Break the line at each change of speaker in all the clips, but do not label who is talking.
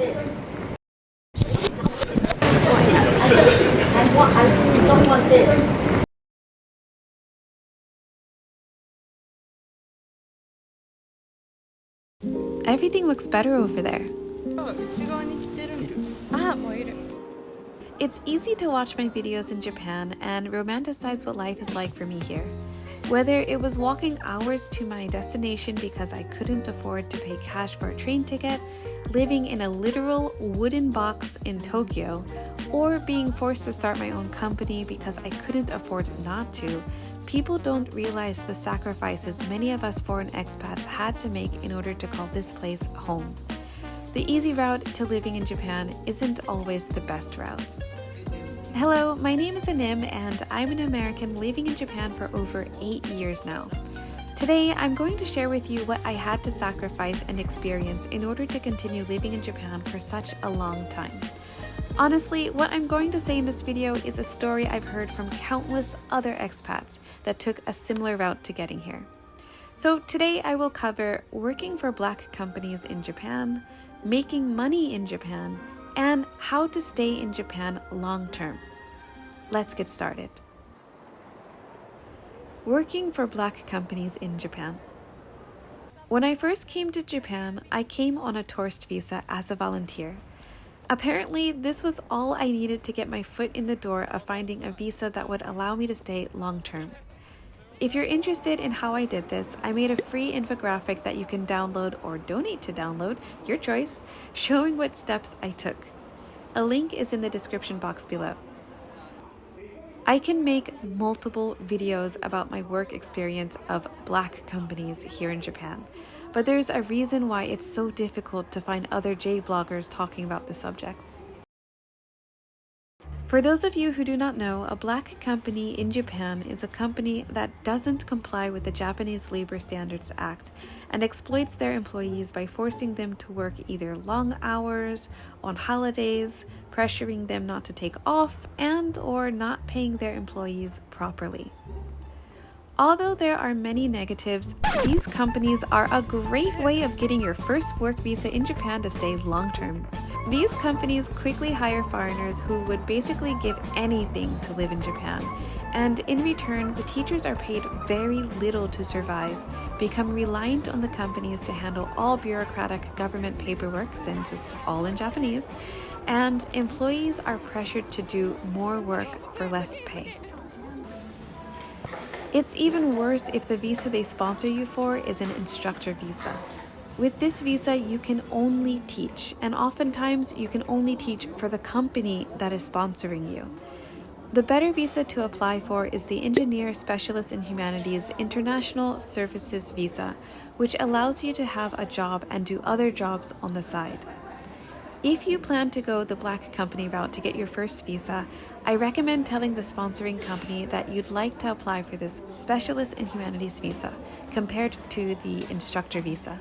this. I don't want this.
Everything looks better over there. It's easy to watch my videos in Japan and romanticize what life is like for me here. Whether it was walking hours to my destination because I couldn't afford to pay cash for a train ticket, living in a literal wooden box in Tokyo, or being forced to start my own company because I couldn't afford not to, people don't realize the sacrifices many of us foreign expats had to make in order to call this place home. The easy route to living in Japan isn't always the best route. Hello, my name is Anim and I'm an American living in Japan for over 8 years now. Today, I'm going to share with you what I had to sacrifice and experience in order to continue living in Japan for such a long time. Honestly, what I'm going to say in this video is a story I've heard from countless other expats that took a similar route to getting here. So today I will cover working for Black companies in Japan, making money in Japan, and how to stay in Japan long term. Let's get started. Working for Black companies in Japan. When I first came to Japan, I came on a tourist visa as a volunteer. Apparently, this was all I needed to get my foot in the door of finding a visa that would allow me to stay long term. If you're interested in how I did this, I made a free infographic that you can download or donate to download, your choice, showing what steps I took. A link is in the description box below. I can make multiple videos about my work experience of Black companies here in Japan, but there's a reason why it's so difficult to find other J-vloggers talking about the subjects. For those of you who do not know, a Black company in Japan is a company that doesn't comply with the Japanese Labor Standards Act and exploits their employees by forcing them to work either long hours, on holidays, pressuring them not to take off, and/or not paying their employees properly. Although there are many negatives, these companies are a great way of getting your first work visa in Japan to stay long term. These companies quickly hire foreigners who would basically give anything to live in Japan, and in return, the teachers are paid very little to survive, become reliant on the companies to handle all bureaucratic government paperwork since it's all in Japanese, and employees are pressured to do more work for less pay. It's even worse if the visa they sponsor you for is an instructor visa. With this visa, you can only teach, and oftentimes you can only teach for the company that is sponsoring you. The better visa to apply for is the Engineer Specialist in Humanities International Services Visa, which allows you to have a job and do other jobs on the side. If you plan to go the Black company route to get your first visa, I recommend telling the sponsoring company that you'd like to apply for this Specialist in Humanities visa compared to the instructor visa.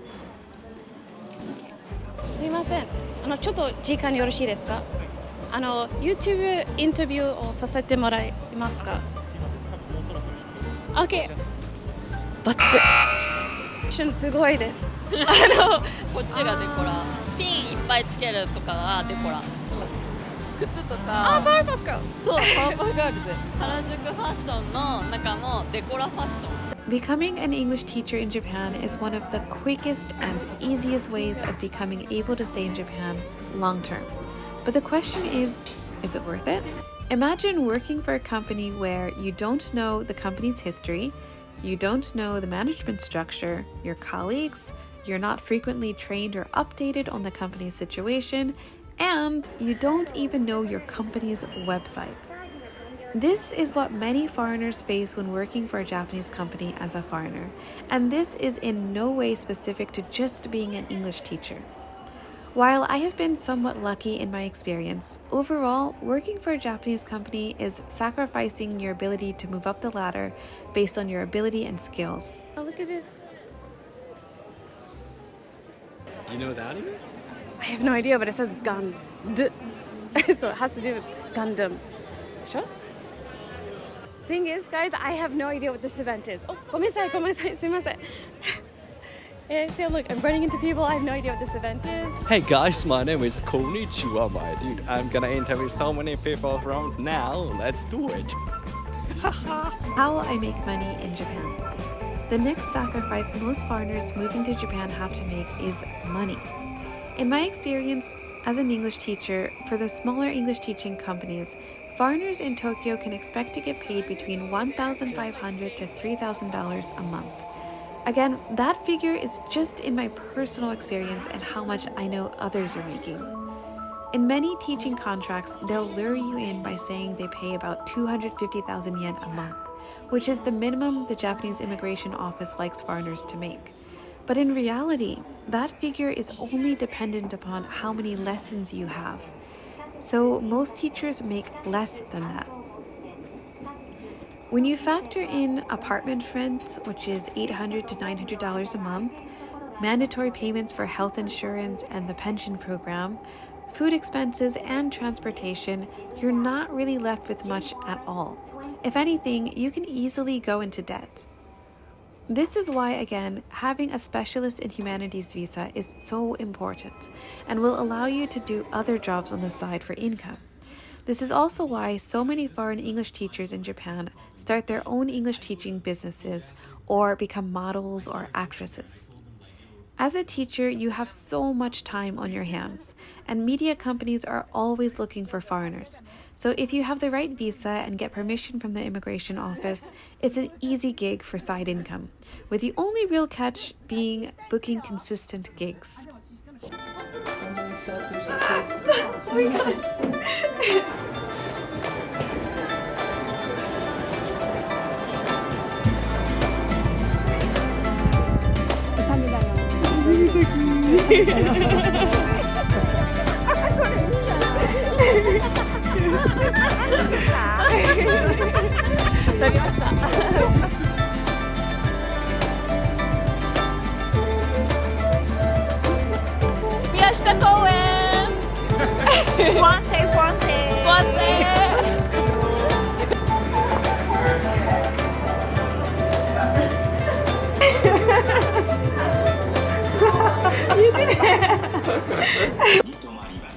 すいません。ちょっと時間よろしいですか？YouTube インタビューをさせてもらえますか？ OK。バッツ。すごいです。
こっちがデコラ。ピンいっぱいつけるとかがデコラ。靴とか。
パワーパフガールズ。
そう、パワーパフガールズ。原宿ファッションの中のデコラファッション。
Becoming an English teacher in Japan is one of the quickest and easiest ways of becoming able to stay in Japan long term. But the question is it worth it? Imagine working for a company where you don't know the company's history, you don't know the management structure, your colleagues, you're not frequently trained or updated on the company's situation, and you don't even know your company's website. This is what many foreigners face when working for a Japanese company as a foreigner, and this is in no way specific to just being an English teacher. While I have been somewhat lucky in my experience, overall, working for a Japanese company is sacrificing your ability to move up the ladder based on your ability and skills.
Oh, look at this.
You know that even?
I have no idea, but it says Gund. So it has to do with Gundam. Sure? Thing is, guys, I have no idea what this event is. Oh, ごめんなさい、すいません。So I'm running into people. I have no idea what this event is.
Hey guys, my name is Konnichiwa, my dude. I'm gonna interview so many people from now. Let's do it.
How I make money in Japan. The next sacrifice most foreigners moving to Japan have to make is money. In my experience as an English teacher for the smaller English teaching companies, foreigners in Tokyo can expect to get paid between $1,500 to $3,000 a month. Again, that figure is just in my personal experience and how much I know others are making. In many teaching contracts, they'll lure you in by saying they pay about 250,000 yen a month, which is the minimum the Japanese immigration office likes foreigners to make. But in reality, that figure is only dependent upon how many lessons you have. So most teachers make less than that. When you factor in apartment rent, which is $800 to $900 a month, mandatory payments for health insurance and the pension program, food expenses and transportation, you're not really left with much at all. If anything, you can easily go into debt. This is why, again, having a specialist in humanities visa is so important and will allow you to do other jobs on the side for income. This is also why so many foreign English teachers in Japan start their own English teaching businesses or become models or actresses. As a teacher, you have so much time on your hands, and media companies are always looking for foreigners. So if you have the right visa and get permission from the immigration office, it's an easy gig for side income, with the only real catch being booking consistent gigs.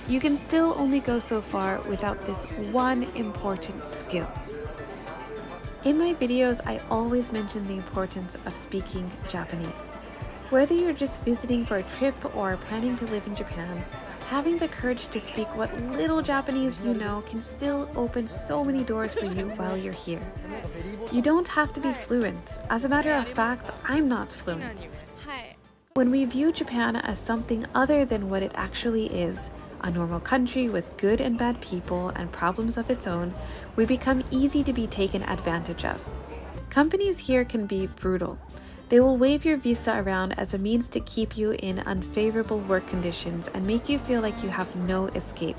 You can still only go so far without this one important skill. In my videos, I always mention the importance of speaking Japanese. Whether you're just visiting for a trip or planning to live in Japan, having the courage to speak what little Japanese you know can still open so many doors for you while you're here. You don't have to be fluent. As a matter of fact, I'm not fluent. When we view Japan as something other than what it actually is, a normal country with good and bad people and problems of its own, we become easy to be taken advantage of. Companies here can be brutal. They will wave your visa around as a means to keep you in unfavorable work conditions and make you feel like you have no escape.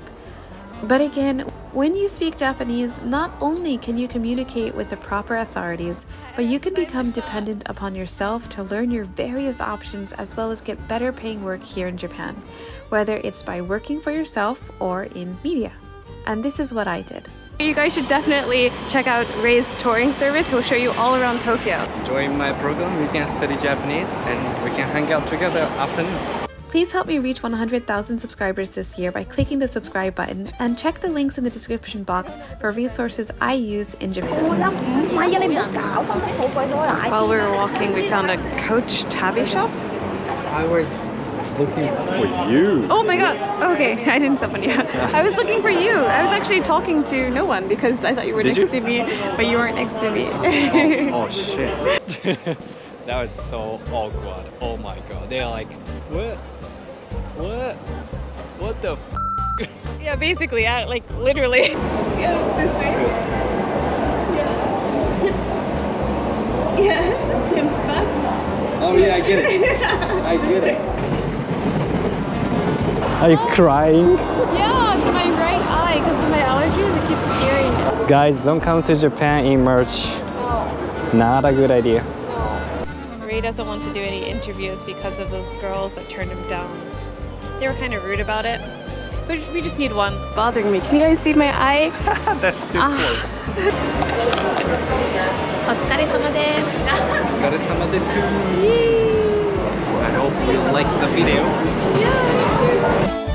But again, when you speak Japanese, not only can you communicate with the proper authorities, but you can become dependent upon yourself to learn your various options as well as get better paying work here in Japan, whether it's by working for yourself or in media. And this is what I did.
You guys should definitely check out Ray's touring service. He'll show you all around Tokyo.
Join my program, we can study Japanese and we can hang out together afternoon.
Please help me reach 100,000 subscribers this year by clicking the subscribe button and check the links in the description box for resources I use in Japan. While we were walking, we found a Coach tabby shop.
I was looking for you.
Oh my god, okay, I didn't summon you. I was looking for you. I was actually talking to no one because I thought you were next to me, but you weren't next to me.
Oh shit. That was so awkward. Oh my god. They're like, what? What the f?
Yeah, basically, yeah, like literally. Yeah, this way. Yeah. Yeah.
Oh yeah, I get it. I get it. Are you crying?
Yeah, it's my right eye because of my allergies. It keeps tearing.
Guys, don't come to Japan in March.
Oh.
Not a good idea.
Ray doesn't want to do any interviews because of those girls that turned him down. They were kind of rude about it. But we just need one. Bothering me. Can you guys see my eye?
That's too close.
お疲れ様です。
お疲れ様です。I hope you liked the video.
Yeah, me too.